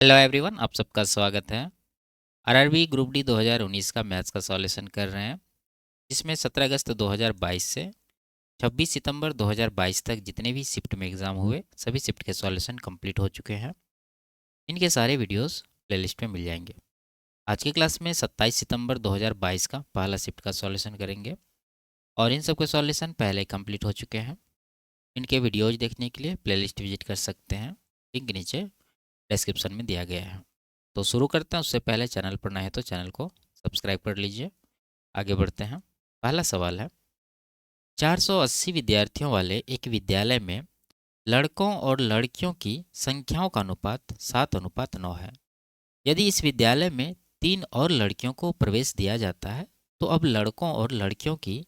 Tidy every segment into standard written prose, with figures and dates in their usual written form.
Hello everyone, आप सबका स्वागत है। आरआरबी ग्रुप डी 2019 का मैथ्स का सॉल्यूशन कर रहे हैं, जिसमें 17 अगस्त 2022 से 26 सितंबर 2022 तक जितने भी शिफ्ट में एग्ज़ाम हुए सभी शिफ्ट के सॉल्यूशन कंप्लीट हो चुके हैं। इनके सारे वीडियोस प्लेलिस्ट में मिल जाएंगे। आज की क्लास में 27 सितंबर 2022 का पहला शिफ्ट का सॉल्यूशन करेंगे और इन सब के सॉल्यूशन पहले कंप्लीट हो चुके हैं। इनके वीडियोज देखने के लिए प्लेलिस्ट विजिट कर सकते हैं, लिंक नीचे डिस्क्रिप्शन में दिया गया है। तो शुरू करते हैं। उससे पहले चैनल पर नए हैं तो चैनल को सब्सक्राइब कर लीजिए। आगे बढ़ते हैं। पहला सवाल है, 480 विद्यार्थियों वाले एक विद्यालय में लड़कों और लड़कियों की संख्याओं का अनुपात 7:9 है। यदि इस विद्यालय में 3 और लड़कियों को प्रवेश दिया जाता है तो अब लड़कों और लड़कियों की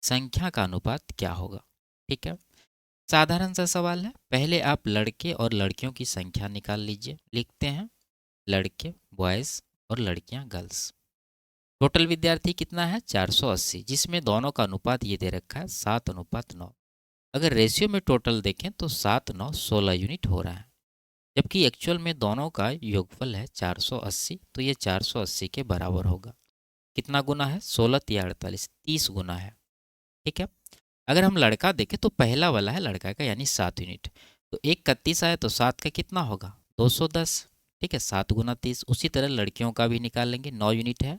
संख्या का अनुपात क्या होगा? ठीक है, साधारण सा सवाल है। पहले आप लड़के और लड़कियों की संख्या निकाल लीजिए। लिखते हैं लड़के बॉयज़ और लड़कियां गर्ल्स। टोटल विद्यार्थी कितना है? 480, जिसमें दोनों का अनुपात ये दे रखा है 7:9। अगर रेशियो में टोटल देखें तो 7 9 16 यूनिट हो रहा है, जबकि एक्चुअल में दोनों का योगफल है 480, तो ये 480 के बराबर होगा। कितना गुना है? 16 या 48, 30 गुना है। ठीक है, अगर हम लड़का देखें तो पहला वाला है लड़का का, यानी 7 यूनिट। तो 1 31 आया तो 7 का कितना होगा? 210। ठीक है, 7 गुना 30। उसी तरह लड़कियों का भी निकाल लेंगे, 9 यूनिट है।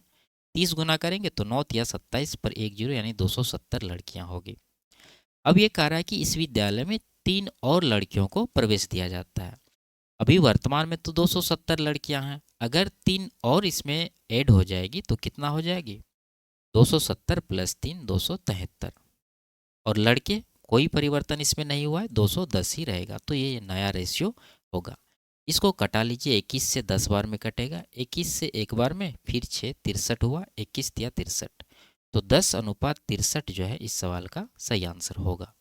30 गुना करेंगे तो 9 या 27 पर 1 0, यानी 270 लड़कियां होगी। अब ये कह रहा है कि इस विद्यालय में 3 और लड़कियों को प्रवेश दिया जाता है। अभी वर्तमान में तो 270 लड़कियां हैं। अगर 3 और इसमें ऐड हो जाएगी तो कितना हो जाएगी? 270 + 3 273। और लड़के कोई परिवर्तन इसमें नहीं हुआ है, 210 ही रहेगा। तो ये नया रेशियो होगा। इसको कटा लीजिए, 21 से 10 बार में कटेगा, 21 से एक बार में, फिर 6 63 हुआ, 21 या 63। तो 10:63 जो है इस सवाल का सही आंसर होगा।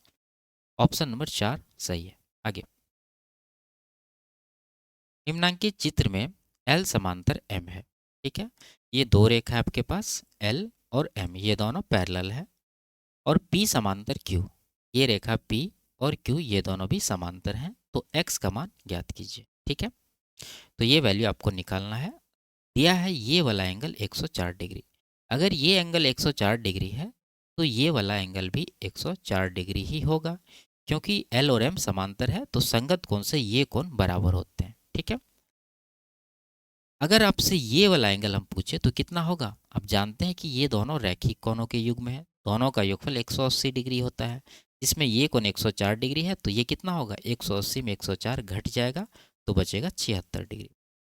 ऑप्शन नंबर 4 सही है। आगे, निम्नांकित चित्र में एल समांतर एम है। ठीक है, ये दो रेखा है आपके पास, एल और एम, ये दोनों पैरेलल है। और पी समांतर क्यू, ये रेखा पी और क्यू ये दोनों भी समांतर हैं। तो एक्स का मान ज्ञात कीजिए। ठीक है, तो ये वैल्यू आपको निकालना है। दिया है ये वाला एंगल 104 डिग्री। अगर ये एंगल 104 डिग्री है तो ये वाला एंगल भी 104 डिग्री ही होगा, क्योंकि एल और एम समांतर है तो संगत कोण से ये कोण बराबर होते हैं। ठीक है, अगर आपसे ये वाला एंगल हम पूछे तो कितना होगा? आप जानते हैं कि ये दोनों रैखिक कोणों के युग्म है, दोनों का योगफल 180 डिग्री होता है। इसमें ये कोण 104 डिग्री है तो ये कितना होगा? 180 में 104 घट जाएगा तो बचेगा 76 डिग्री।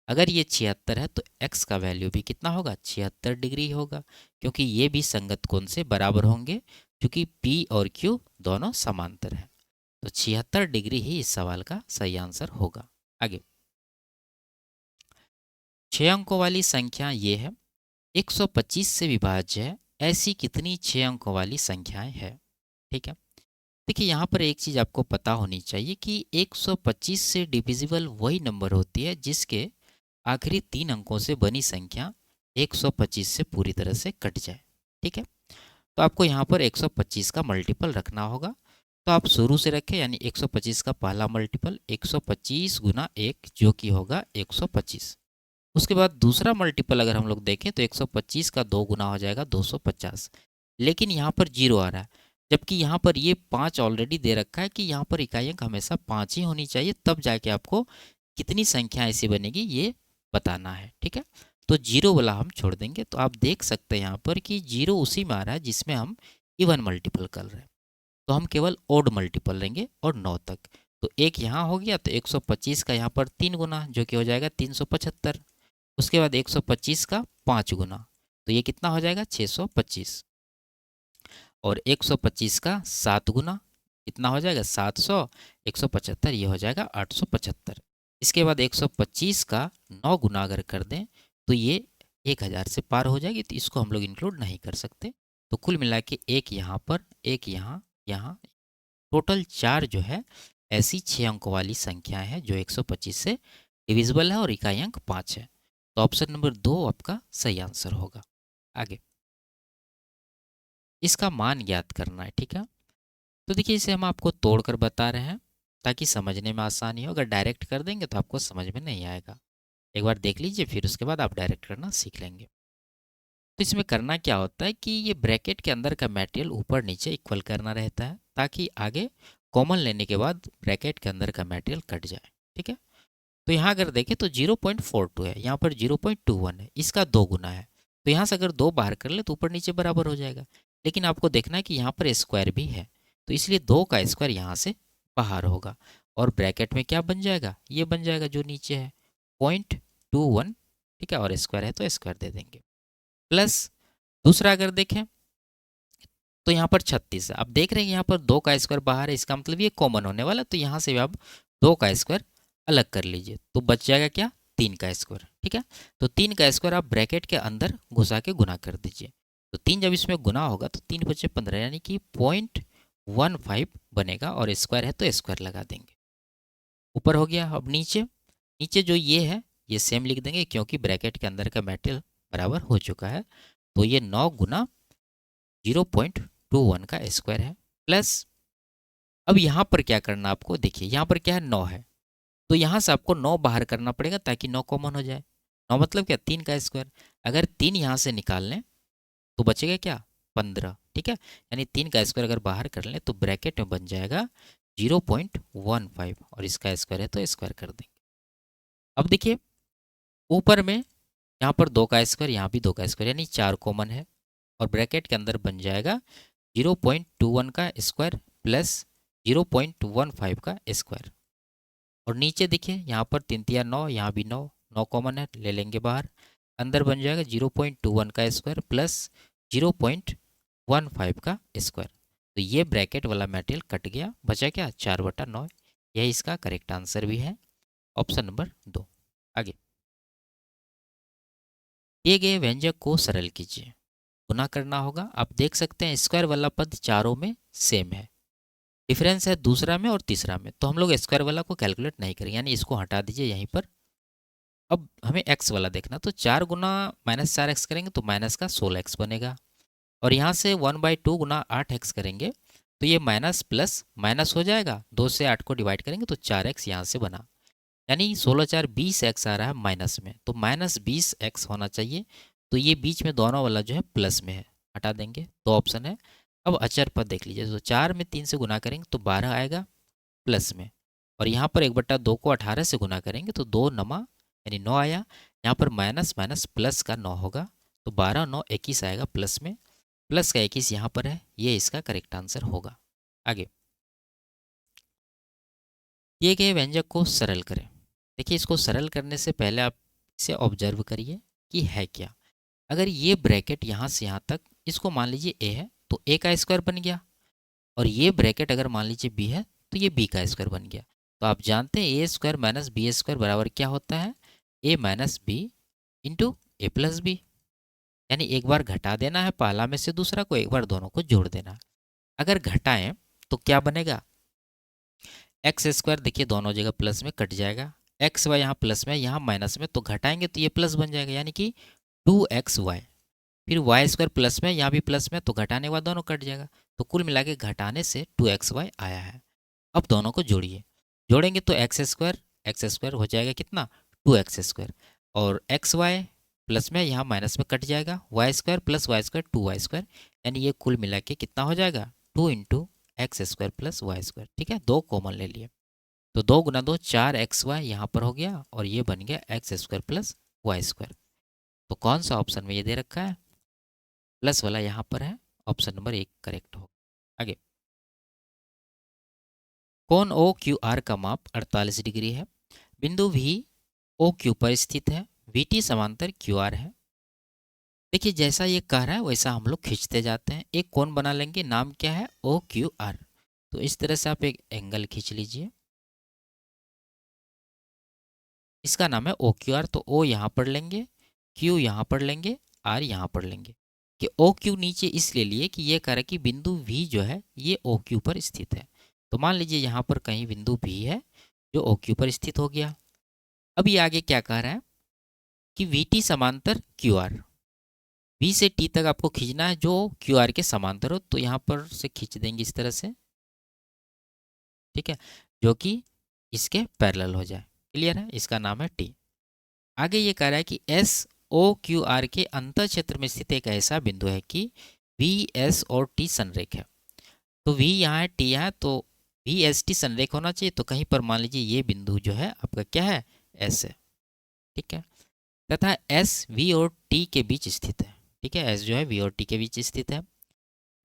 अगर ये 76 है तो x का वैल्यू भी कितना होगा? 76 डिग्री होगा, क्योंकि ये भी संगत कोण से बराबर होंगे, क्योंकि p और q दोनों समांतर हैं। तो 76 डिग्री ही इस सवाल का सही आंसर होगा। आगे, 6 अंकों वाली संख्या ये है, 125 से विभाज्य है, ऐसी कितनी 6 अंकों वाली संख्याएं हैं? ठीक है, देखिए यहाँ पर एक चीज़ आपको पता होनी चाहिए कि 125 से डिविजिबल वही नंबर होती है जिसके आखिरी 3 अंकों से बनी संख्या 125 से पूरी तरह से कट जाए। ठीक है, तो आपको यहाँ पर 125 का मल्टीपल रखना होगा। तो आप शुरू से रखें, यानी 125 का पहला मल्टीपल 125 गुना 1, जो कि होगा 125। उसके बाद दूसरा मल्टीपल अगर हम लोग देखें तो 125 का 2 गुना हो जाएगा 250। लेकिन यहाँ पर 0 आ रहा है, जबकि यहाँ पर ये 5 ऑलरेडी दे रखा है कि यहाँ पर इकाई अंक हमेशा 5 ही होनी चाहिए, तब जाके आपको कितनी संख्या ऐसी बनेगी ये बताना है। ठीक है, तो 0 वाला हम छोड़ देंगे। तो आप देख सकते हैं यहाँ पर कि 0 उसी में आ रहा है जिसमें हम इवन मल्टीपल कर रहे हैं, तो हम केवल ओड मल्टीपल लेंगे और 9 तक। तो एक यहाँ हो गया, तो 125 का यहाँ पर 3 गुना, जो कि हो जाएगा 375। उसके बाद 125 का 5 गुना, तो ये कितना हो जाएगा? 625। और 125 का 7 गुना कितना हो जाएगा? 700। 175 ये हो जाएगा 875। इसके बाद 125 का 9 गुना अगर कर दें तो ये 1000 से पार हो जाएगी, तो इसको हम लोग इंक्लूड नहीं कर सकते। तो कुल मिला के एक यहाँ पर, एक यहाँ, यहाँ, टोटल 4 जो है ऐसी 6 अंकों वाली संख्याएं हैं जो 125 से डिविजिबल है और इकाई अंक 5 है। तो ऑप्शन नंबर 2 आपका सही आंसर होगा। आगे, इसका मान ज्ञात करना है। ठीक है, तो देखिए इसे हम आपको तोड़कर बता रहे हैं ताकि समझने में आसानी हो। अगर डायरेक्ट कर देंगे तो आपको समझ में नहीं आएगा। एक बार देख लीजिए, फिर उसके बाद आप डायरेक्ट करना सीख लेंगे। तो इसमें करना क्या होता है कि ये ब्रैकेट के अंदर का मटेरियल ऊपर नीचे इक्वल करना रहता है, ताकि आगे कॉमन लेने के बाद ब्रैकेट के अंदर का मटेरियल कट जाए। ठीक है, तो यहाँ अगर देखें तो 0.42 है, यहाँ पर 0.21 है, इसका 2 गुना है। तो यहाँ से अगर 2 बाहर कर ले तो ऊपर नीचे बराबर हो जाएगा। लेकिन आपको देखना है कि यहाँ पर स्क्वायर भी है, तो इसलिए 2 का स्क्वायर यहाँ से बाहर होगा और ब्रैकेट में क्या बन जाएगा, ये बन जाएगा जो नीचे है 0.21। ठीक है, और स्क्वायर है तो स्क्वायर दे देंगे। प्लस दूसरा अगर देखें तो यहाँ पर 36 है। आप देख रहे हैं यहाँ पर 2 का स्क्वायर बाहर है, इसका मतलब ये कॉमन होने वाला, तो यहाँ से भी आप 2 का स्क्वायर अलग कर लीजिए, तो बच जाएगा क्या, 3 का स्क्वायर। ठीक है, तो 3 का स्क्वायर आप ब्रैकेट के अंदर घुसा के गुना कर दीजिए। तो 3 जब इसमें गुना होगा तो 3 बचे 15, यानी कि 0.15 बनेगा, और स्क्वायर है तो स्क्वायर लगा देंगे। ऊपर हो गया। अब नीचे, नीचे जो ये है ये सेम लिख देंगे, क्योंकि ब्रैकेट के अंदर का मेटेरियल बराबर हो चुका है। तो ये 9 गुना 0.21 का स्क्वायर है। प्लस अब यहाँ पर क्या करना आपको, देखिए यहाँ पर क्या है, 9 है, तो यहाँ से आपको 9 बाहर करना पड़ेगा ताकि 9 कॉमन हो जाए। 9 मतलब क्या, 3 का स्क्वायर। अगर 3 यहाँ से निकाल लें तो बचेगा क्या, 15। ठीक है, यानी 3 का स्क्वायर अगर बाहर कर लें तो ब्रैकेट में बन जाएगा 0.15, और इसका स्क्वायर है तो स्क्वायर कर देंगे। अब देखिए ऊपर में यहाँ पर 2 का स्क्वायर, यहाँ भी 2 का स्क्वायर, यानी 4 कॉमन है, और ब्रैकेट के अंदर बन जाएगा 0.21 का स्क्वायर प्लस 0.15 का स्क्वायर। और नीचे देखिए यहाँ पर 3 तिया 9, यहाँ भी 9, 9 कॉमन है, ले लेंगे बाहर। अंदर बन जाएगा 0.21 का स्क्वायर प्लस 0.15 का स्क्वायर। तो ये ब्रैकेट वाला मटेरियल कट गया, बचा क्या, 4/9। यही इसका करेक्ट आंसर भी है, ऑप्शन नंबर 2। आगे दिए गए व्यंजक को सरल कीजिए। गुना करना होगा। आप देख सकते हैं स्क्वायर वाला पद चारों में सेम है, डिफरेंस है दूसरा में और तीसरा में, तो हम लोग स्क्वायर वाला को कैलकुलेट नहीं करेंगे, यानी इसको हटा दीजिए यहीं पर। अब हमें एक्स वाला देखना, तो 4 गुना -4x करेंगे तो माइनस का 16x बनेगा, और यहाँ से 1/2 गुना 8x करेंगे तो ये माइनस प्लस माइनस हो जाएगा, 2 से 8 को डिवाइड करेंगे तो 4x यहाँ से बना, यानी 16 4 20x आ रहा है माइनस में, तो -20x होना चाहिए। तो ये बीच में दोनों वाला जो है प्लस में है, हटा देंगे, तो ऑप्शन है। अब अचर पद देख लीजिए, तो 4 में 3 से गुना करेंगे तो 12 आएगा प्लस में, और यहाँ पर 1/2 को 18 से गुना करेंगे तो 2 नमा यानी 9 आया। यहाँ पर माइनस माइनस प्लस का 9 होगा, तो 12 9 21 आएगा प्लस में, प्लस का 21 यहाँ पर है, ये इसका करेक्ट आंसर होगा। आगे दिए गए व्यंजक को सरल करें। देखिए इसको सरल करने से पहले आप इसे ऑब्जर्व करिए कि है क्या। अगर ये ब्रैकेट यहाँ से यहाँ तक, इसको मान लीजिए ए है तो ए का स्क्वायर बन गया, और ये ब्रैकेट अगर मान लीजिए बी है तो ये बी का स्क्वायर बन गया। तो आप जानते हैं ए स्क्वायर माइनस बी स्क्वायर बराबर क्या होता है, ए माइनस बी इंटू ए प्लस बी, यानी एक बार घटा देना है पहला में से दूसरा को, एक बार दोनों को जोड़ देना है। अगर घटाएं तो क्या बनेगा, एक्स स्क्वायर देखिए दोनों जगह प्लस में कट जाएगा, एक्स वाई यहाँ प्लस में यहाँ माइनस में, तो घटाएंगे तो ये प्लस बन जाएगा, यानी कि 2xy। फिर वाई स्क्वायर प्लस में, यहाँ भी प्लस में, तो घटाने के बाद दोनों कट जाएगा, तो कुल मिला के घटाने से 2xy आया है। अब दोनों को जोड़िए, जोड़ेंगे तो एक्स स्क्वायर हो जाएगा कितना, 2x², और एक्स वाई प्लस में यहाँ माइनस में कट जाएगा, Y square plus Y square 2y², यानी ये कुल मिला के कितना हो जाएगा, 2 into x² plus Y square. ठीक है, 2 कॉमन ले लिए, तो 2 गुना 2 4xy यहाँ पर हो गया, और ये बन गया x² प्लस वाई स्क्वायर। तो कौन सा ऑप्शन में ये दे रखा है, प्लस वाला यहाँ पर है, ऑप्शन नंबर 1 करेक्ट हो। आगे कोण ओ क्यू आर का माप 48 डिग्री है, बिंदु भी ओ क्यू पर स्थित है, वी टी समांतर क्यू आर है। देखिए जैसा ये कह रहा है वैसा हम लोग खींचते जाते हैं, एक कोण बना लेंगे, नाम क्या है, ओ क्यू आर। तो इस तरह से आप एक एंगल खींच लीजिए, इसका नाम है ओ क्यू आर। तो ओ यहाँ पर लेंगे, क्यू यहाँ पर लेंगे, आर यहाँ पर लेंगे। कि ओ क्यू नीचे इसलिए लिए कि ये कह रहा है कि बिंदु वी जो है ये ओ क्यू पर स्थित है, तो मान लीजिए यहाँ पर कहीं बिंदु वी है जो ओ क्यू पर स्थित हो गया। अब ये आगे क्या कह रहा है कि वी टी समांतर क्यू आर, वी से टी तक आपको खींचना है जो क्यू आर के समांतर हो, तो यहाँ पर से खींच देंगे इस तरह से, ठीक है, जो कि इसके पैरेलल हो जाए। क्लियर है, इसका नाम है टी। आगे ये कह रहा है कि एस ओ क्यू आर के अंतर क्षेत्र में स्थित एक ऐसा बिंदु है कि वी एस और टी संरेख है। तो वी यहाँ है, टी यहाँ है, तो वी एस टी संरेख होना चाहिए। तो कहीं पर मान लीजिए ये बिंदु जो है आपका क्या है, एस है, ठीक है। तथा एस वी और टी के बीच स्थित है, ठीक है। एस जो है वी और टी के बीच स्थित है।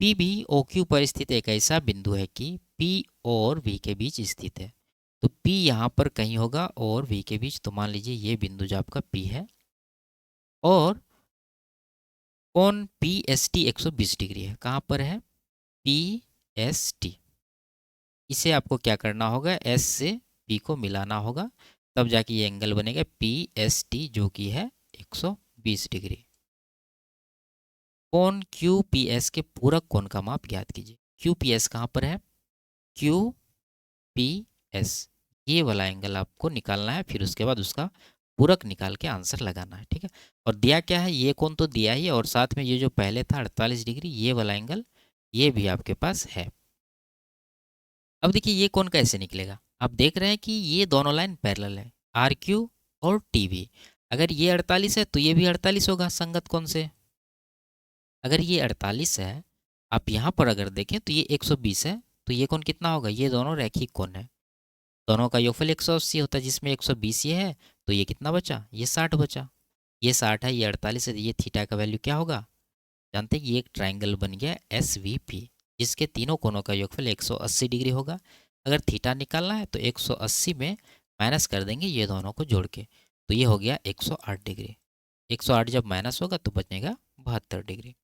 पी भी ओ क्यू पर स्थित एक ऐसा बिंदु है कि पी और वी के बीच स्थित है। तो पी यहाँ पर कहीं होगा और वी के बीच, तो मान लीजिए ये बिंदु जो आपका पी है। और कोण पी एस टी 120 डिग्री है। कहाँ पर है, पी एस टी। इसे आपको क्या करना होगा, एस से पी को मिलाना होगा, तब जाके ये एंगल बनेगा पी एस टी, जो कि है 120 डिग्री। कोण क्यू पी एस के पूरक कोण का माप ज्ञात कीजिए। क्यू पी एस कहाँ पर है, क्यू पी एस, ये वाला एंगल आपको निकालना है। फिर उसके बाद उसका पूरक निकाल के आंसर लगाना है, ठीक है। और दिया क्या है, ये कोण तो दिया ही है, और साथ में ये जो पहले था 48 डिग्री, ये वाला एंगल ये भी आपके पास है। अब देखिए ये कोण कैसे निकलेगा। आप देख रहे हैं कि ये दोनों लाइन पैरेलल है, आर क्यू और टी भी। अगर ये 48 है तो ये भी 48 होगा संगत कोण से। अगर ये 48 है, आप यहाँ पर अगर देखें तो ये 120 है, तो ये कोण कितना होगा, ये दोनों रैखिक कोण है। दोनों का योगफल 180 होता है, जिसमें 120 ये है, तो ये कितना बचा, ये 60 बचा। ये 60 है, ये 48 है, ये थीटा का वैल्यू क्या होगा, जानते हैं कि ये एक ट्राइंगल बन गया एस वी पी, जिसके तीनों कोनों का योगफल 180 डिग्री होगा। अगर थीटा निकालना है तो 180 में माइनस कर देंगे ये दोनों को जोड़ के, तो ये हो गया 108 डिग्री। 108 जब माइनस होगा तो बचेगा 72 डिग्री।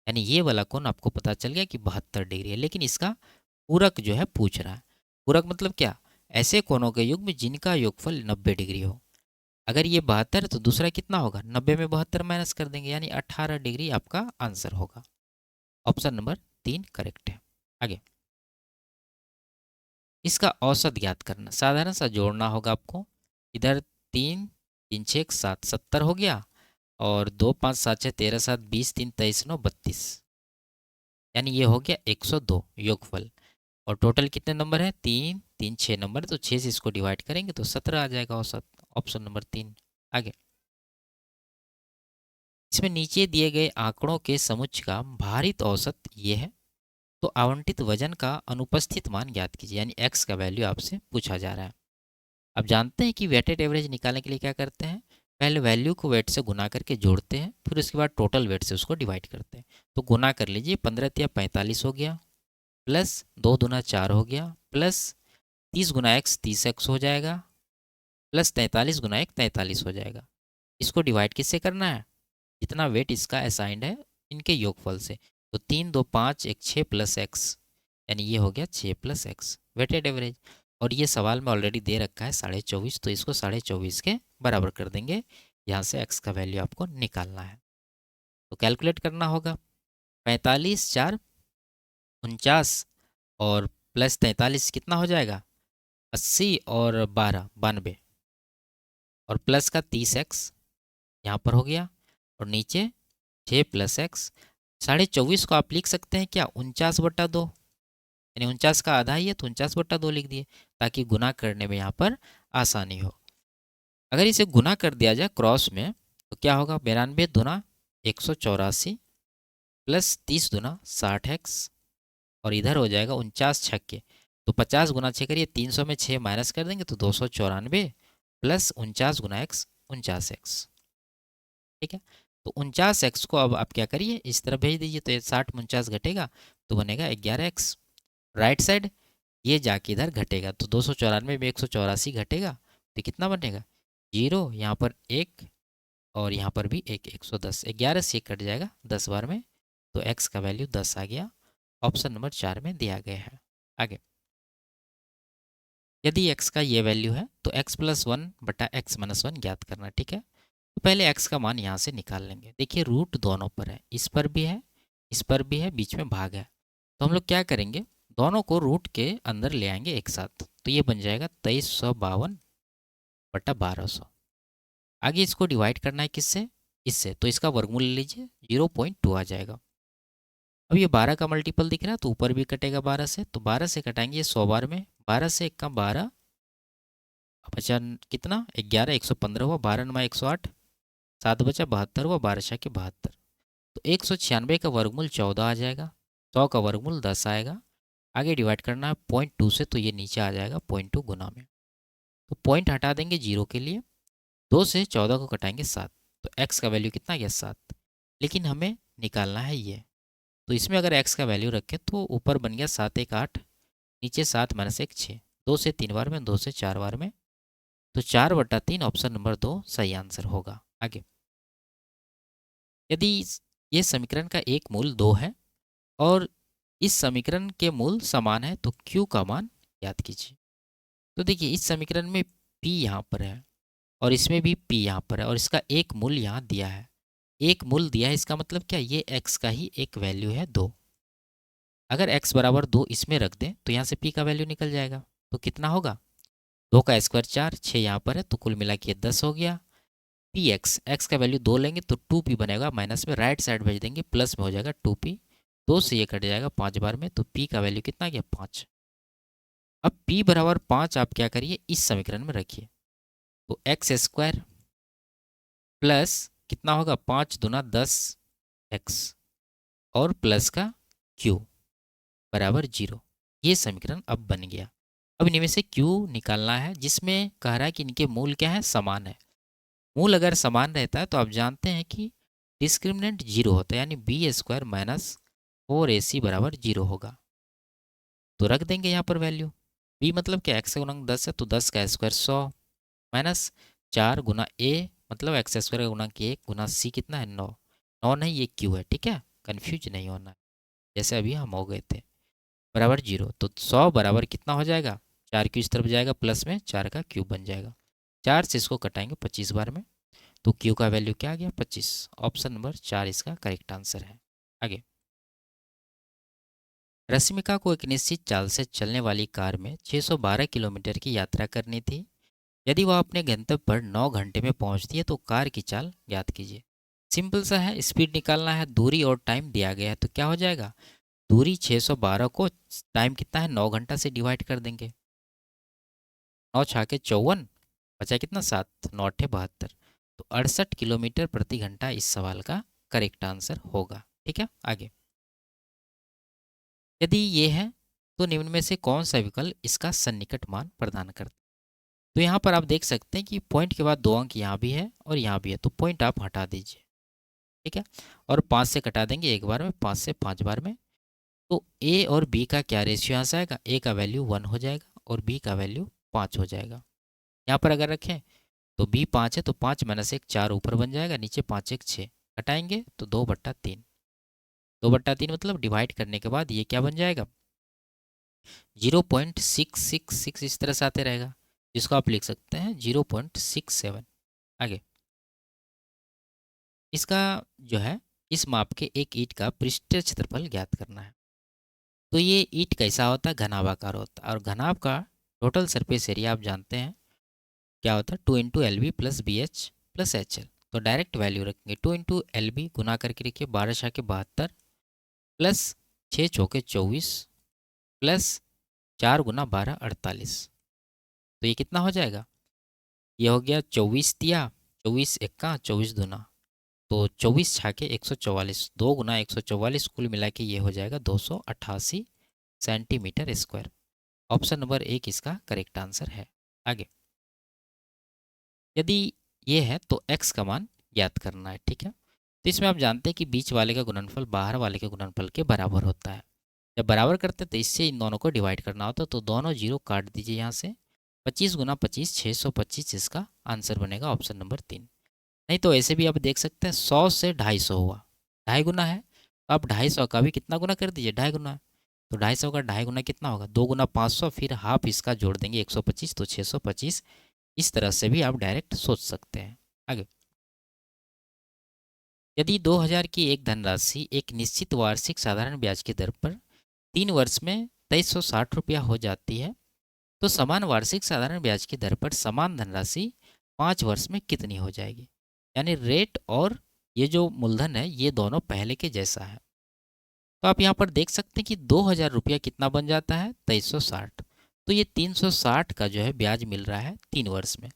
यानी ये वाला कोण आपको पता चल गया कि 72 डिग्री है। लेकिन इसका पूरक जो है पूछ रहा है। पूरक मतलब क्या, ऐसे कोणों के युग्म जिनका योगफल 90 डिग्री हो। अगर ये 72 है तो दूसरा कितना होगा, 90 में 72 माइनस कर देंगे, यानी 18 डिग्री आपका आंसर होगा। ऑप्शन नंबर 3 करेक्ट है। आगे, इसका औसत ज्ञात करना, साधारण सा जोड़ना होगा आपको। इधर 3 3 6 7 70 हो गया, और 2 5 7 6 13 7 20 3 23 9 32, यानी ये हो गया 102 योगफल। और टोटल कितने नंबर है, 3 3 6 नंबर, तो 6 से इसको डिवाइड करेंगे तो 17 आ जाएगा औसत। Option number 3। आगे, इसमें नीचे दिए गए आंकड़ों के समुच्चय का भारित औसत ये है, तो आवंटित वजन का अनुपस्थित मान ज्ञात कीजिए, यानी एक्स का वैल्यू आपसे पूछा जा रहा है। अब जानते हैं कि वेटेड एवरेज निकालने के लिए क्या करते हैं, पहले वैल्यू को वेट से गुना करके जोड़ते हैं, फिर उसके बाद टोटल वेट से उसको डिवाइड करते हैं। तो गुना कर लीजिए, 15 या 45 हो गया, प्लस 2 दूना 4 हो गया, प्लस 30 गुना एक्स 30x हो जाएगा, प्लस 43 गुना 1 43 हो जाएगा। इसको डिवाइड किससे करना है, जितना वेट इसका असाइंड है इनके योगफल से। तो 3 2 5 1 6 प्लस एक्स, यानी ये हो गया 6 प्लस एक्स वेटेड एवरेज। और ये सवाल में ऑलरेडी दे रखा है 24.5, तो इसको 24.5 के बराबर कर देंगे। यहाँ से एक्स का वैल्यू आपको निकालना है, तो कैलकुलेट करना होगा। 45 4 49, और प्लस 43 कितना हो जाएगा, 80, और 12 92, और प्लस का 30x यहाँ पर हो गया, और नीचे 6 प्लस एक्स। 24.5 को आप लिख सकते हैं क्या, 49/2, यानी 49 का आधा ही है, तो 49/2 लिख दिए, ताकि गुना करने में यहाँ पर आसानी हो। अगर इसे गुना कर दिया जाए क्रॉस में, तो क्या होगा, 92 दूना 184, प्लस 30 दूना 60x, और इधर हो जाएगा 49 छक्के, तो 50 गुना 6 करिए, 300 में 6 माइनस कर देंगे तो 294, प्लस 49 गुना एक्स 49x, ठीक है। तो 49x को अब आप क्या करिए, इस तरफ भेज दीजिए, तो ये 60 में 49 घटेगा तो बनेगा 11x। राइट साइड ये जाके इधर घटेगा, तो 294 में 184 घटेगा, तो कितना बनेगा, 0, यहाँ पर 1, और यहाँ पर भी 1, 110। 11 से कट जाएगा 10 बार में, तो x का वैल्यू 10 आ गया। ऑप्शन नंबर 4 में दिया गया है। आगे, यदि x का ये वैल्यू है तो x + 1 बटा x - 1 ज्ञात करना, ठीक है। तो पहले x का मान यहाँ से निकाल लेंगे। देखिए रूट दोनों पर है, इस पर भी है, इस पर भी है, बीच में भाग है, तो हम लोग क्या करेंगे, दोनों को रूट के अंदर ले आएंगे एक साथ, तो ये बन जाएगा 2352 बटा 1200। आगे इसको डिवाइड करना है किससे, इससे, तो इसका वर्गमूल ले लीजिए, 0.2 आ जाएगा। अब ये 12 का मल्टीपल दिख रहा है, तो ऊपर भी कटेगा 12 से, तो 12 से कटाएंगे 100 बार में, 12 से 1 का 12, बचा कितना 11, 115 हुआ, 12 9 108, 7 बचा 72 हुआ, 12 छः के 72। तो 196 का वर्गमूल 14 आ जाएगा, 100 का वर्गमूल 10 आएगा। आगे डिवाइड करना है 0.2 से, तो ये नीचे आ जाएगा 0.2 गुना में। तो पॉइंट हटा देंगे जीरो के लिए, 2 से 14 को कटाएंगे 7, तो x का वैल्यू कितना गया 7। लेकिन हमें निकालना है ये, तो इसमें अगर x का वैल्यू रखें तो ऊपर बन गया 7 1 8, नीचे 7 माइनस 1 6, 2 से 3 बार में, 2 से 4 बार में, तो 4/3 ऑप्शन नंबर 2 सही आंसर होगा। आगे, यदि ये समीकरण का एक मूल 2 है और इस समीकरण के मूल समान है तो q का मान याद कीजिए। तो देखिए इस समीकरण में p यहाँ पर है और इसमें भी p यहाँ पर है और इसका एक मूल यहाँ दिया है। एक मूल दिया है इसका मतलब क्या, ये x का ही एक वैल्यू है 2। अगर x बराबर 2 इसमें रख दें तो यहाँ से p का वैल्यू निकल जाएगा। तो कितना होगा, 2 का स्क्वायर 4, 6 यहाँ पर है, तो कुल मिला के 10 हो गया। पी एक्स का वैल्यू 2 लेंगे तो 2p बनेगा, माइनस में राइट साइड भेज देंगे, प्लस में हो जाएगा 2p। 2 से ये कट जाएगा 5 बार में, तो p का वैल्यू कितना गया 5। अब p बराबर 5 आप क्या करिए इस समीकरण में रखिए, तो एक्स स्क्वायर प्लस कितना होगा 5 दूना 10 x और प्लस का q बराबर 0। ये समीकरण अब बन गया। अब इनमें से q निकालना है, जिसमें कह रहा है कि इनके मूल क्या है, समान है। मूल अगर समान रहता है तो आप जानते हैं कि डिस्क्रिमिनेंट 0 होता है, यानी बी स्क्वायर माइनस 4ac बराबर 0 होगा। तो रख देंगे यहाँ पर वैल्यू, b मतलब क्या, x का गुणक 10 है तो 10 का स्क्वायर 100 माइनस 4 गुना a मतलब x स्क्वायर का गुणक 1 गुना c कितना है 9। 9 नहीं, ये q है, ठीक है, कन्फ्यूज नहीं होना है, जैसे अभी हम हो गए थे, बराबर 0। तो 100 बराबर कितना हो जाएगा, 4 क्यू इस तरफ जाएगा, प्लस में 4 का क्यूब बन जाएगा, 4 से इसको कटाएंगे 25 बार में, तो Q का वैल्यू क्या आ गया 25। ऑप्शन नंबर 4 इसका करेक्ट आंसर है। आगे, रश्मिका को एक निश्चित चाल से चलने वाली कार में 612 किलोमीटर की यात्रा करनी थी। यदि वह अपने गंतव्य पर 9 घंटे में पहुंचती है तो कार की चाल ज्ञात कीजिए। सिंपल सा है, स्पीड निकालना है, दूरी और टाइम दिया गया है, तो क्या हो जाएगा, दूरी 612 को टाइम कितना है 9 घंटा से डिवाइड कर देंगे, 9 छाके 54, बचा कितना 7, 9 अट्ठे 72, तो 68 किलोमीटर प्रति घंटा इस सवाल का करेक्ट आंसर होगा। ठीक है, आगे, यदि ये है तो निम्न में से कौन सा विकल्प इसका सन्निकट मान प्रदान करता है। तो यहाँ पर आप देख सकते हैं कि पॉइंट के बाद 2 अंक यहाँ भी है और यहाँ भी है, तो पॉइंट आप हटा दीजिए, ठीक है, और 5 से कटा देंगे एक बार में, 5 से 5 बार में, तो ए और बी का क्या रेशियो यहाँ से आएगा, ए का वैल्यू 1 हो जाएगा और बी का वैल्यू 5 हो जाएगा। यहाँ पर अगर रखें तो बी 5 है तो 5 माइनस 1 4 ऊपर बन जाएगा, नीचे 5 1 6, घटाएंगे तो 2/3, 2/3 मतलब डिवाइड करने के बाद ये क्या बन जाएगा 0.666, इस तरह से आते रहेगा, जिसको आप लिख सकते हैं 0.67। आगे, इसका जो है इस माप के एक ईंट का पृष्ठीय क्षेत्रफल ज्ञात करना है। तो ये ईंट कैसा होता है, घनाभाकार होता है, और घनाभ का टोटल सरफेस एरिया आप जानते हैं क्या होता है, 2 × LB plus BH plus HL। तो डायरेक्ट वैल्यू रखेंगे, 2 × LB गुना करके रखिए, 12 छाके 72 प्लस 6 चौके 24 प्लस 4 गुना 12 48। तो ये कितना हो जाएगा, ये हो गया 24 दिया, 24 एक्का 24 दूना, तो 24 छाके 144, 2 गुना 144, कुल मिला के ये हो जाएगा 288 सेंटीमीटर स्क्वायर। ऑप्शन नंबर 1 इसका करेक्ट आंसर है। आगे, यदि ये है तो x का मान ज्ञात करना है, ठीक है। तो इसमें आप जानते हैं कि बीच वाले का गुणनफल बाहर वाले के गुणनफल के बराबर होता है। जब बराबर करते हैं तो इससे इन दोनों को डिवाइड करना होता है, तो दोनों जीरो काट दीजिए यहाँ से, 25 गुना 25 625 इसका आंसर बनेगा, ऑप्शन नंबर 3। नहीं तो ऐसे भी आप देख सकते हैं 100 से 250 हुआ, 2.5 गुना है, तो आप 250 का भी कितना गुना कर दीजिए 2.5 गुना, तो 250 का 2.5 गुना कितना होगा 2 गुना 500, फिर हाफ इसका जोड़ देंगे 125, तो 625। इस तरह से भी आप डायरेक्ट सोच सकते हैं। आगे, यदि 2000 की एक धनराशि एक निश्चित वार्षिक साधारण ब्याज की दर पर 3 वर्ष में 2360 रुपया हो जाती है, तो समान वार्षिक साधारण ब्याज की दर पर समान धनराशि 5 वर्ष में कितनी हो जाएगी। यानी रेट और ये जो मूलधन है ये दोनों पहले के जैसा है। तो आप यहाँ पर देख सकते हैं कि 2000 रुपया कितना बन जाता है 2360, तो ये 360 का जो है ब्याज मिल रहा है 3 वर्ष में।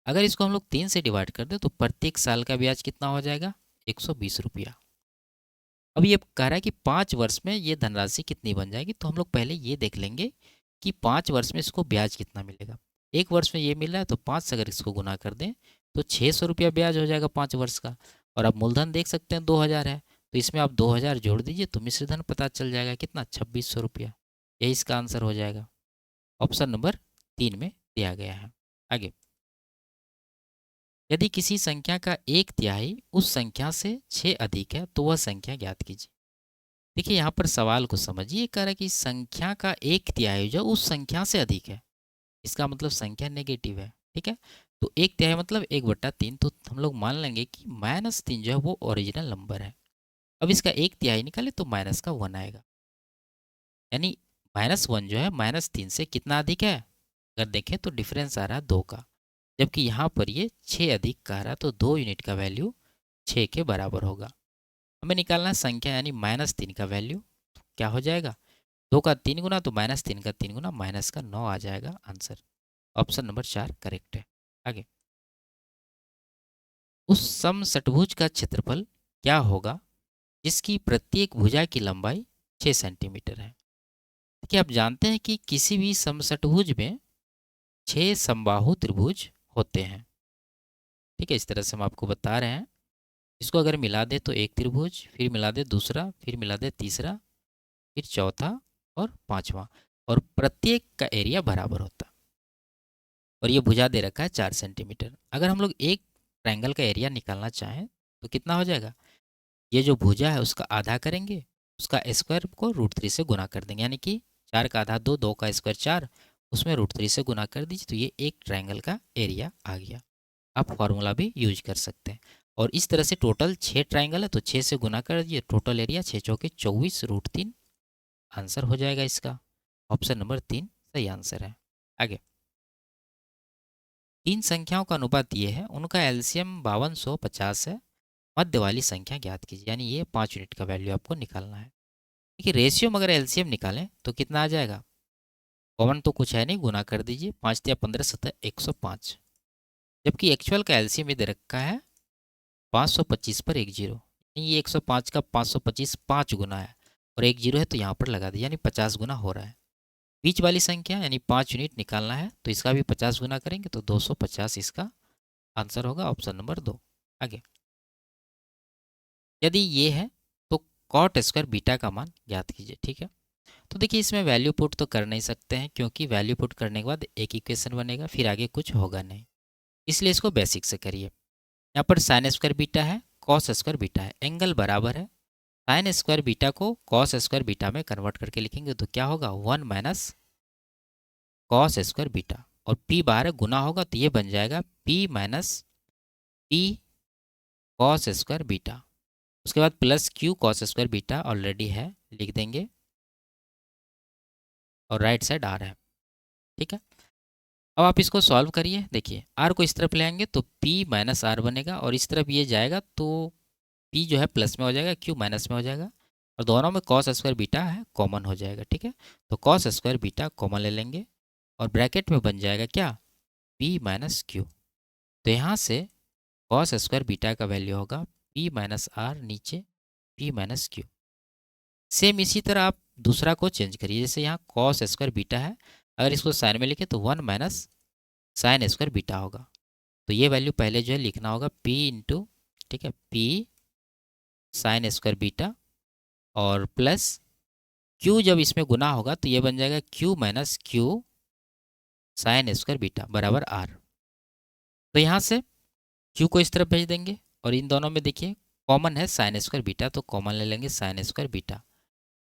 अगर इसको हम लोग 3 से डिवाइड कर दें तो प्रत्येक साल का ब्याज कितना हो जाएगा? 120 रुपया। अब ये कह रहा है कि 5 वर्ष में ये धनराशि कितनी बन जाएगी, तो हम लोग पहले ये देख लेंगे कि 5 वर्ष में इसको ब्याज कितना मिलेगा। 1 वर्ष में ये मिल रहा है तो 5 से अगर इसको गुना कर दें तो 600 रुपया ब्याज हो जाएगा 5 वर्ष का। और अब मूलधन देख सकते हैं 2000 है, तो इसमें आप 2000 जोड़ दीजिए तो मिश्र धन पता चल जाएगा कितना, 2600 रुपया। यही इसका आंसर हो जाएगा। ऑप्शन नंबर 3 में दिया गया है। आगे, यदि किसी संख्या का 1/3 उस संख्या से 6 अधिक है तो वह संख्या ज्ञात कीजिए। देखिए यहाँ पर सवाल को समझिए, कह रहा है कि संख्या का 1/3 जो उस संख्या से अधिक है, इसका मतलब संख्या नेगेटिव है। ठीक है, तो 1/3 मतलब 1/3, तो हम लोग मान लेंगे कि -3 जो है वो ओरिजिनल नंबर है। अब इसका 1/3 निकाले तो माइनस का 1 आएगा, यानी -1 जो है -3 से कितना अधिक है? अगर देखें तो डिफरेंस आ रहा है 2 का, जबकि यहाँ पर ये 6 अधिक कह रहा है, तो 2 यूनिट का वैल्यू 6 के बराबर होगा। हमें निकालना है संख्या यानी -3 का वैल्यू, क्या हो जाएगा? 2 का 3 गुना तो -3 का 3 गुना माइनस का 9 आ जाएगा आंसर। ऑप्शन नंबर 4 करेक्ट है। आगे, उस समषट्भुज का क्षेत्रफल क्या होगा जिसकी प्रत्येक भुजा की लंबाई 6 सेंटीमीटर है? देखिए आप जानते हैं कि किसी भी समषट्भुज में 6 समबाहु त्रिभुज होते हैं। ठीक है, इस तरह से हम आपको बता रहे हैं। इसको अगर मिला दे तो एक त्रिभुज, फिर मिला दे दूसरा, फिर मिला दे तीसरा, फिर चौथा और पांचवा, और प्रत्येक का एरिया बराबर होता है। और ये भुजा दे रखा है 4 सेंटीमीटर। अगर हम लोग एक ट्रायंगल का एरिया निकालना चाहें तो कितना हो जाएगा? ये जो भुजा है उसका आधा करेंगे, उसका स्क्वायर को √3 से गुना कर देंगे, यानी कि 4 का आधा 2, 2 का स्क्वायर 4, उसमें √3 से गुना कर दीजिए तो ये एक ट्रायंगल का एरिया आ गया। आप फार्मूला भी यूज कर सकते हैं। और इस तरह से टोटल 6 ट्रायंगल है तो 6 से गुना कर दीजिए, टोटल एरिया 6 चौके 24 √3 आंसर हो जाएगा इसका। ऑप्शन नंबर 3 सही आंसर है। आगे, 3 संख्याओं का अनुपात ये है, उनका एलसीएम 5250 है, मध्य वाली संख्या ज्ञात कीजिए, यानी ये 5 यूनिट का वैल्यू आपको निकालना है। देखिए रेशियो में अगर एलसीएम निकालें तो कितना आ जाएगा? कॉमन तो कुछ है नहीं, गुना कर दीजिए, 5 या 15 17 105, जबकि एक्चुअल का एलसीएम ये दे रखा है 525 पर 10, यानी ये 105 का 525 5 गुना है, और 10 है तो यहाँ पर लगा दिया, यानी 50 गुना हो रहा है। बीच वाली संख्या यानी 5 यूनिट निकालना है तो इसका भी 50 गुना करेंगे तो 250 इसका आंसर होगा। Option number 2। आगे, यदि ये है तो कॉट स्क्वायर बीटा का मान ज्ञात कीजिए। ठीक है, तो देखिए इसमें वैल्यू पुट तो कर नहीं सकते हैं, क्योंकि वैल्यू पुट करने के बाद एक इक्वेशन बनेगा, फिर आगे कुछ होगा नहीं, इसलिए इसको बेसिक से करिए। यहाँ पर साइन स्क्वायर बीटा है, कॉस स्क्वायर बीटा है, एंगल बराबर है। साइन स्क्वायर बीटा को कॉस स्क्वायर बीटा में कन्वर्ट करके लिखेंगे तो क्या होगा? 1 माइनस कॉस स्क्वायर बीटा, और पी बाहर गुना होगा तो ये बन जाएगा P minus P cos square beta. उसके बाद plus Q cos square beta already है, लिख देंगे, और राइट साइड आर है। ठीक है, अब आप इसको सॉल्व करिए। देखिए आर को इस तरफ ले आएंगे तो पी माइनस आर बनेगा, और इस तरफ ये जाएगा तो पी जो है प्लस में हो जाएगा, क्यू माइनस में हो जाएगा, और दोनों में कॉस स्क्वायर बीटा है कॉमन हो जाएगा। ठीक है, तो कॉस स्क्वायर बीटा कॉमन ले लेंगे, और ब्रैकेट में बन जाएगा क्या? P minus Q. तो यहाँ से कॉस स्क्वायर बीटा का वैल्यू होगा पी माइनस आर, नीचे पी माइनस क्यू। सेम इसी तरह आप दूसरा को चेंज करिए, जैसे यहाँ कॉस स्क्वायर बीटा है, अगर इसको साइन में लिखे तो 1 माइनस साइन स्क्वायर बीटा होगा, तो ये वैल्यू पहले जो है लिखना होगा पी इंटू, ठीक है, पी साइन स्क्वायर बीटा, और प्लस क्यू जब इसमें गुना होगा तो ये बन जाएगा Q minus Q sine square beta बराबर आर। तो यहाँ से क्यू को इस तरफ भेज देंगे, और इन दोनों में देखिए कॉमन है साइन स्क्वायर बीटा, तो कॉमन ले लेंगे साइन स्क्वायर बीटा,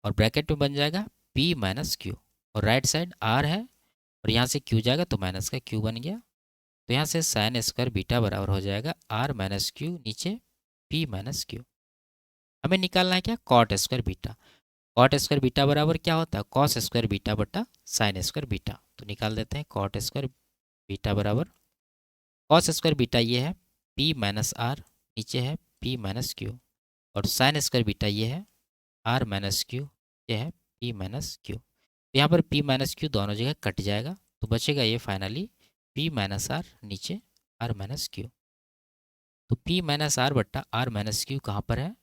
और ब्रैकेट में बन जाएगा पी माइनस क्यू, और राइट साइड आर है, और यहाँ से क्यू जाएगा तो माइनस का क्यू बन गया। तो यहाँ से साइन स्क्वायर बीटा बराबर हो जाएगा आर माइनस क्यू, नीचे पी माइनस क्यू। हमें निकालना है क्या? Cot square beta. Cot square beta बराबर क्या होता है? कॉस स्क्वायर बीटा बटा साइन स्क्वायर बीटा। तो निकाल देते हैं कॉट स्क्वायर बीटा बराबर कॉस स्क्वायर बीटा, ये है पी माइनस आर, नीचे है पी माइनस क्यू, और साइन स्क्वायर बीटा ये है आर माइनस क्यू, ये है पी माइनस क्यू। तो यहाँ पर P माइनस क्यू दोनों जगह कट जाएगा, तो बचेगा ये फाइनली P माइनस आर, नीचे R माइनस क्यू। तो P माइनस आर बट्टा R माइनस क्यू कहाँ पर है?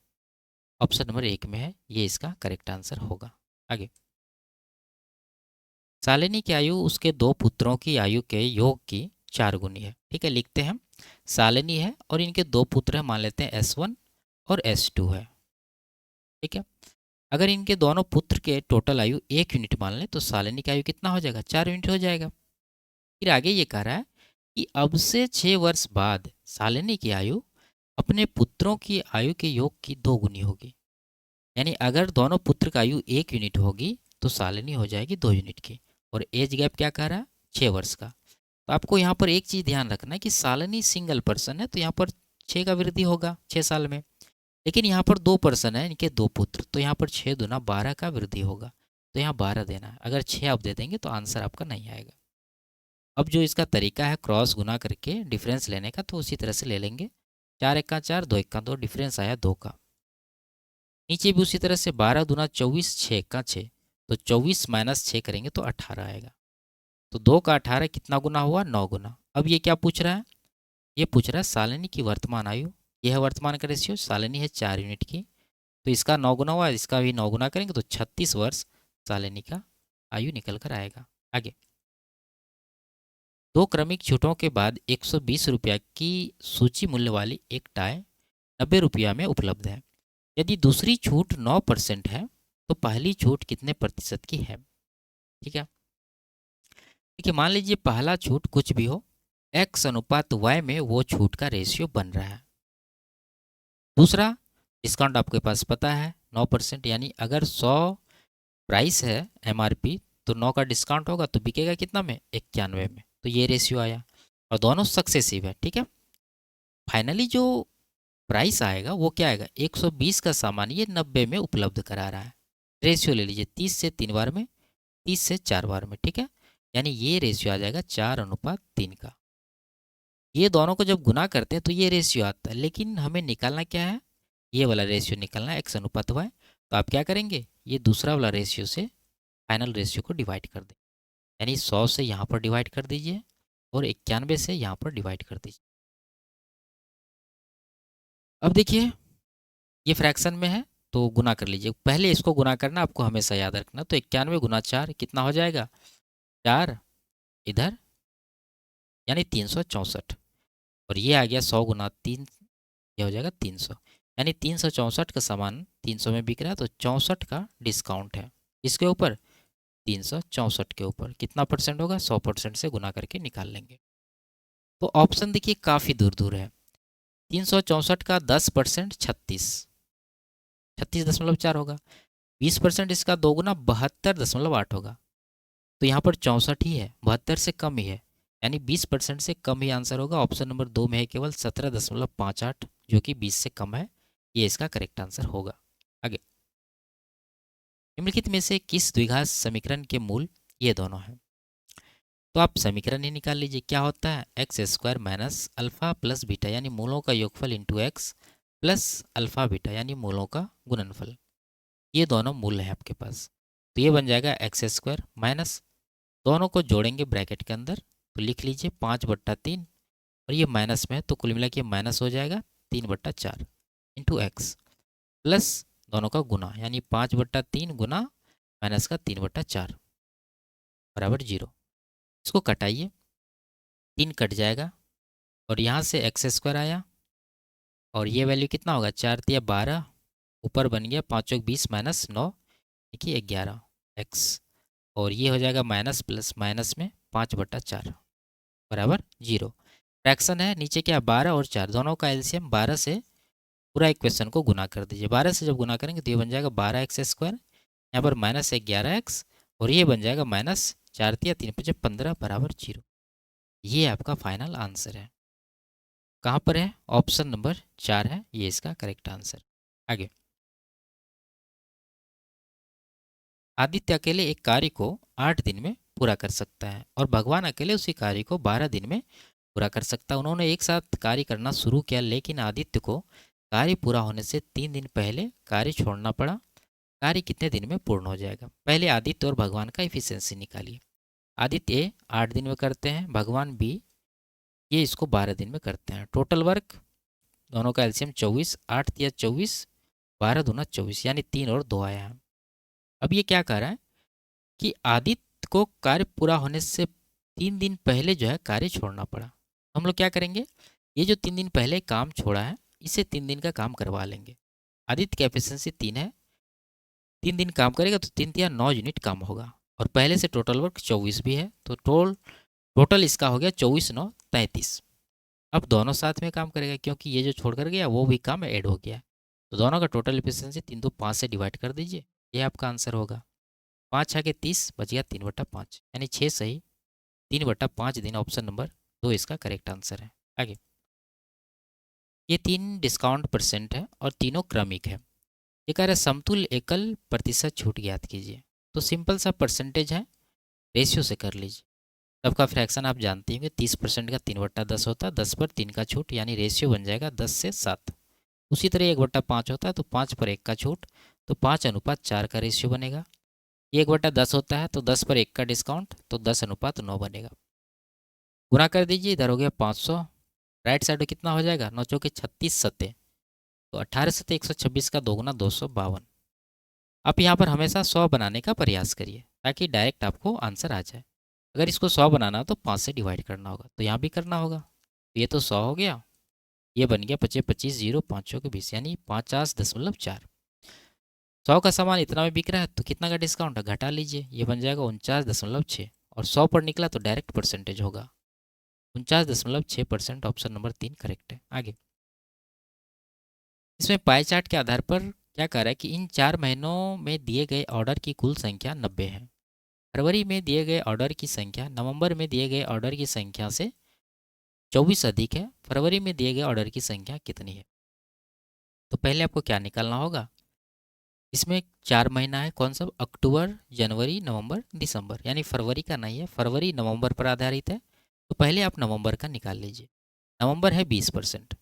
ऑप्शन नंबर 1 में है, ये इसका करेक्ट आंसर होगा। आगे, शालिनी की आयु उसके 2 पुत्रों की आयु के योग की 4 गुनी है। ठीक है, लिखते हैं शालिनी है और इनके 2 पुत्र हैं, मान लेते हैं S1 और S2 है। ठीक है, अगर इनके दोनों पुत्र के टोटल आयु 1 यूनिट मान लें तो शालिनी की आयु कितना हो जाएगा? 4 यूनिट हो जाएगा। फिर आगे ये कह रहा है कि अब से 6 वर्ष बाद शालिनी की आयु अपने पुत्रों की आयु के योग की 2 गुनी होगी। यानी अगर दोनों पुत्र का आयु 1 यूनिट होगी तो शालिनी हो जाएगी 2 यूनिट की। और एज गैप क्या कह रहा है? 6 वर्ष का। तो आपको यहाँ पर एक चीज़ ध्यान रखना है कि शालिनी सिंगल पर्सन है, तो यहाँ पर 6 का वृद्धि होगा 6 साल में। लेकिन यहाँ पर 2 पर्सन है, इनके 2 पुत्र, तो यहाँ पर 6 दूना 12 का वृद्धि होगा। तो यहाँ 12 देना है। अगर 6 आप दे देंगे तो आंसर आपका नहीं आएगा। अब जो इसका तरीका है क्रॉस गुना करके डिफरेंस लेने का, तो उसी तरह से ले लेंगे। 4 1 का 4, 2 1 का 2, डिफरेंस आया 2 का। नीचे भी उसी तरह से 12 दूना 24, 6 1 का 6, तो 24 माइनस 6 करेंगे तो 18 आएगा। तो 2 का 18 कितना गुना हुआ? 9 गुना। अब ये क्या पूछ रहा है? ये पूछ रहा है शालिनी की वर्तमान आयु। यह है वर्तमान का रेशियो, शालिनी है 4 यूनिट की, तो इसका 9 गुना हुआ, इसका भी 9 गुना करेंगे तो 36 वर्ष शालिनी का आयु निकल कर आएगा। आगे, 2 क्रमिक छूटों के बाद 120 रुपया की सूची मूल्य वाली एक टाई 90 रुपया में उपलब्ध है। यदि दूसरी छूट 9% है तो पहली छूट कितने प्रतिशत की है? ठीक है, देखिए मान लीजिए पहला छूट कुछ भी हो, x अनुपात y में वो छूट का रेशियो बन रहा है। दूसरा डिस्काउंट आपके पास पता है 9%, यानी अगर 100 प्राइस है MRP तो 9 का डिस्काउंट होगा तो बिकेगा कितना में? 91 में। तो ये रेशियो आया और दोनों सक्सेसिव है। ठीक है, फाइनली जो प्राइस आएगा वो क्या आएगा? 120 का सामान ये 90 में उपलब्ध करा रहा है। रेशियो ले लीजिए 30 से 3 बार में, 30 से 4 बार में। ठीक है, यानी ये रेशियो आ जाएगा 4:3 का। ये दोनों को जब गुना करते हैं तो ये रेशियो आता है, लेकिन हमें निकालना क्या है? ये वाला रेशियो निकालना है, x अनुपात y। तो आप क्या करेंगे? ये दूसरा वाला रेशियो से फाइनल रेशियो को डिवाइड कर दें, यानी 100 से यहाँ पर डिवाइड कर दीजिए और 91 से यहाँ पर डिवाइड कर दीजिए। अब देखिए ये फ्रैक्शन में है तो गुना कर लीजिए, पहले इसको गुना करना आपको हमेशा याद रखना। तो 91 गुना 4 कितना हो जाएगा? 4 इधर, यानी 364, और ये आ गया 100 गुना 3, ये हो जाएगा 300, यानी 364 का सामान 300 में बिक रहा है, तो 64 का डिस्काउंट है इसके ऊपर, 364 के ऊपर कितना परसेंट होगा? 100% से गुना करके निकाल लेंगे। तो ऑप्शन देखिए काफ़ी दूर दूर है। 364 का 10% 36.4 होगा। 20% इसका 2 गुना 72.8 होगा। तो यहाँ पर 64 ही है, 72 से कम ही है, यानी 20% से कम ही आंसर होगा। ऑप्शन नंबर 2 में है केवल 17.58, जो कि 20 से कम है। ये इसका करेक्ट आंसर होगा। आगे, निम्नलिखित में से किस द्विघात समीकरण के मूल ये दोनों हैं? तो आप समीकरण ही निकाल लीजिए। क्या होता है? x² minus alpha plus beta, यानी मूलों का योगफल into x plus alpha beta, यानी मूलों का गुणनफल। ये दोनों मूल हैं आपके पास, तो ये बन जाएगा x² माइनस, दोनों को जोड़ेंगे ब्रैकेट के अंदर, तो लिख लीजिए 5/3, और ये माइनस में है तो कुल मिला के माइनस हो जाएगा 3/4 इंटू एक्स, प्लस दोनों का गुना, यानी 5/3 गुना माइनस का 3/4 बराबर 0। इसको कटाइए, 3 कट जाएगा और यहाँ से x² आया, और ये वैल्यू कितना होगा? 4 तिया 12, ऊपर बन गया 5 चौक 20 माइनस 9, देखिए 11 x, और ये हो जाएगा माइनस प्लस माइनस में 5/4 बराबर 0। फ्रैक्शन है, नीचे क्या 12 और 4 दोनों का एलसीएम 12 से पूरा इक्वेशन को गुना कर दीजिए। 12 से जब गुना करेंगे तो ये बन जाएगा 12x², यहाँ पर माइनस 11x, और ये बन जाएगा माइनस 4 तिया 3 5 15 बराबर 0। ये आपका फाइनल आंसर है। कहाँ पर है? ऑप्शन नंबर 4 है ये इसका करेक्ट आंसर। आगे, आदित्य अकेले एक कार्य को 8 दिन में पूरा कर सकता है और भगवान अकेले उसी कार्य को 12 दिन में पूरा कर सकता है। उन्होंने एक साथ कार्य करना शुरू किया, लेकिन आदित्य को कार्य पूरा होने से 3 दिन पहले कार्य छोड़ना पड़ा। कार्य कितने दिन में पूर्ण हो जाएगा। पहले आदित्य और भगवान का एफिशिएंसी निकालिए। आदित्य ए 8 दिन में करते हैं, भगवान बी ये इसको 12 दिन में करते हैं। टोटल वर्क दोनों का एलसीएम 24, 8 या 24, 12 दूना 24, यानी 3 और 2 आया है। अब ये क्या कह रहा है कि आदित्य को कार्य पूरा होने से 3 दिन पहले जो है कार्य छोड़ना पड़ा। हम लोग क्या करेंगे, ये जो 3 दिन पहले काम छोड़ा है इसे 3 दिन का काम करवा लेंगे। आदित्य की एफिशिएंसी 3 है, 3 दिन काम करेगा तो 3 या 9 यूनिट काम होगा, और पहले से टोटल वर्क 24 भी है, तो टोटल इसका हो गया 24 9 33। अब दोनों साथ में काम करेगा क्योंकि ये जो छोड़ कर गया वो भी काम ऐड हो गया, तो दोनों का टोटल एफिशिएंसी 3 तो 5 से डिवाइड कर दीजिए, ये आपका आंसर होगा। 5 6 के 30 बच गया 3/5, यानी 6 सही 3/5 दिन, ऑप्शन नंबर 2 इसका करेक्ट आंसर है। आगे, ये 3 डिस्काउंट परसेंट है और तीनों क्रमिक है। ये कह रहा है समतुल्य एकल प्रतिशत छूट ज्ञात कीजिए। तो सिंपल सा परसेंटेज है, रेशियो से कर लीजिए। सबका फ्रैक्शन आप जानते होंगे, 30% का 3/10 होता है, 10 पर 3 का छूट, यानी रेशियो बन जाएगा 10 से 7। उसी तरह 1/5 होता है तो 5 पर 1 का छूट, तो 5:4 का रेशियो बनेगा। 1/10 होता है तो 10 पर 1 का डिस्काउंट, तो 10:9 बनेगा। गुना कर दीजिए, इधर हो गया 500, राइट साइड में कितना हो जाएगा, 9 चौके 36 सत्ते, तो 18 सत्ते 126 का 2 गुना 252। आप यहाँ पर हमेशा 100 बनाने का प्रयास करिए ताकि डायरेक्ट आपको आंसर आ जाए। अगर इसको 100 बनाना हो तो 5 से डिवाइड करना होगा, तो यहाँ भी करना होगा। तो ये तो 100 हो गया, ये बन गया 25 25 0 5 के 20, यानी 50.4। 100 का सामान इतना में बिक रहा है तो कितना का डिस्काउंट है, घटा लीजिए, ये बन जाएगा 49.6, और 100 पर निकला तो डायरेक्ट परसेंटेज होगा 49.6%, ऑप्शन नंबर 3 करेक्ट है। आगे, इसमें पाई चार्ट के आधार पर क्या कह रहा है कि इन 4 महीनों में दिए गए ऑर्डर की कुल संख्या 90 है। फरवरी में दिए गए ऑर्डर की संख्या नवंबर में दिए गए ऑर्डर की संख्या से 24 अधिक है। फरवरी में दिए गए ऑर्डर की संख्या कितनी है। तो पहले आपको क्या निकालना होगा, इसमें 4 महीना है, कौन सा, अक्टूबर जनवरी नवंबर दिसंबर, यानी फरवरी का नहीं है, फरवरी नवंबर पर आधारित है, तो पहले आप नवंबर का निकाल लीजिए। नवंबर है 20%,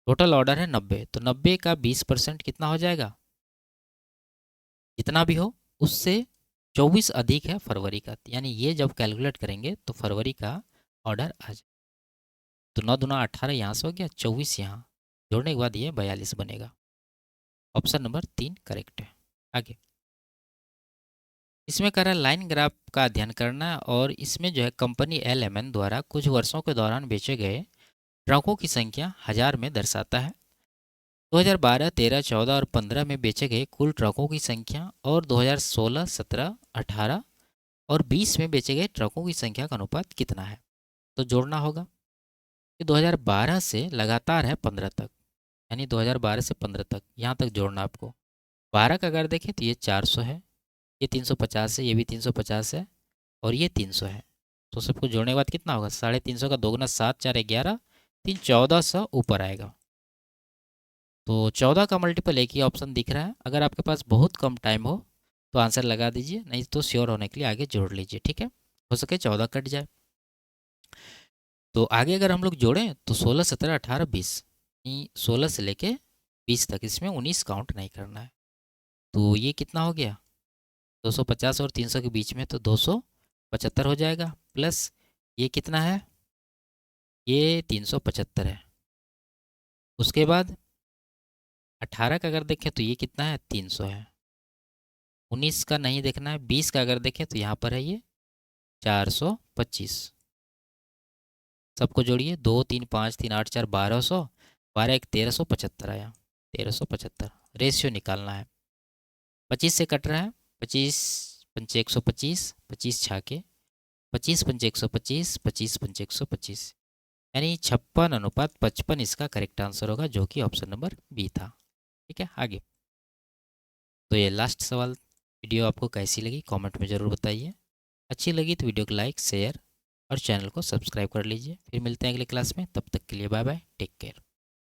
टोटल ऑर्डर है 90, तो 90 का 20% कितना हो जाएगा, जितना भी हो उससे 24 अधिक है फरवरी का, यानी ये जब कैलकुलेट करेंगे तो फरवरी का ऑर्डर आ जाए। तो 9 दूना 18 यहाँ से हो गया, 24 यहाँ जोड़ने के बाद ये 42 बनेगा। ऑप्शन नंबर 3 करेक्ट है। आगे, इसमें कह रहा है लाइन ग्राफ का अध्ययन करना, और इसमें जो है कंपनी LMN द्वारा कुछ वर्षों के दौरान बेचे गए ट्रकों की संख्या 1000 में दर्शाता है। 2012, 13, 14 और 15 में बेचे गए कुल ट्रकों की संख्या, और 2016, 17, 18 और 20 में बेचे गए ट्रकों की संख्या का अनुपात कितना है। तो जोड़ना होगा कि 2012 से लगातार है 15 तक, यानी 2012 से 15 तक यहाँ तक जोड़ना आपको। 12 का अगर देखें तो ये 400 है, ये 350 है, ये भी 350 है, और ये 300 है। तो सबको जोड़ने के बाद कितना होगा, 350 का 2 गुना 7 4 11, 3 1400 ऊपर आएगा। तो 14 का मल्टीपल एक ही ऑप्शन दिख रहा है। अगर आपके पास बहुत कम टाइम हो तो आंसर लगा दीजिए, नहीं तो श्योर होने के लिए आगे जोड़ लीजिए, ठीक है, हो सके 14 कट जाए। तो आगे अगर हम लोग जोड़ें तो 16 17 18 20, 16 से लेके 20 तक, इसमें 19 काउंट नहीं करना है। तो ये कितना हो गया, 250 और 300 के बीच में, तो 275 हो जाएगा, प्लस ये कितना है, ये 375 है। उसके बाद 18 का अगर देखें तो ये कितना है, 300 है। 19 का नहीं देखना है, 20 का अगर देखें तो यहाँ पर है ये 425। सबको जोड़िए, 2 3 5 3 8 4 1200, 12 1 1375 आया, 1375। रेशियो निकालना है, 25 से कट रहा है, 25 पंचे 125, 25 छाके 25 पंचे 125, 25 पंचे 125, यानी 56:55 इसका करेक्ट आंसर होगा, जो कि ऑप्शन नंबर बी था। ठीक है, आगे। तो ये लास्ट सवाल। वीडियो आपको कैसी लगी कमेंट में ज़रूर बताइए। अच्छी लगी तो वीडियो को लाइक शेयर और चैनल को सब्सक्राइब कर लीजिए। फिर मिलते हैं अगले क्लास में, तब तक के लिए बाय बाय, टेक केयर।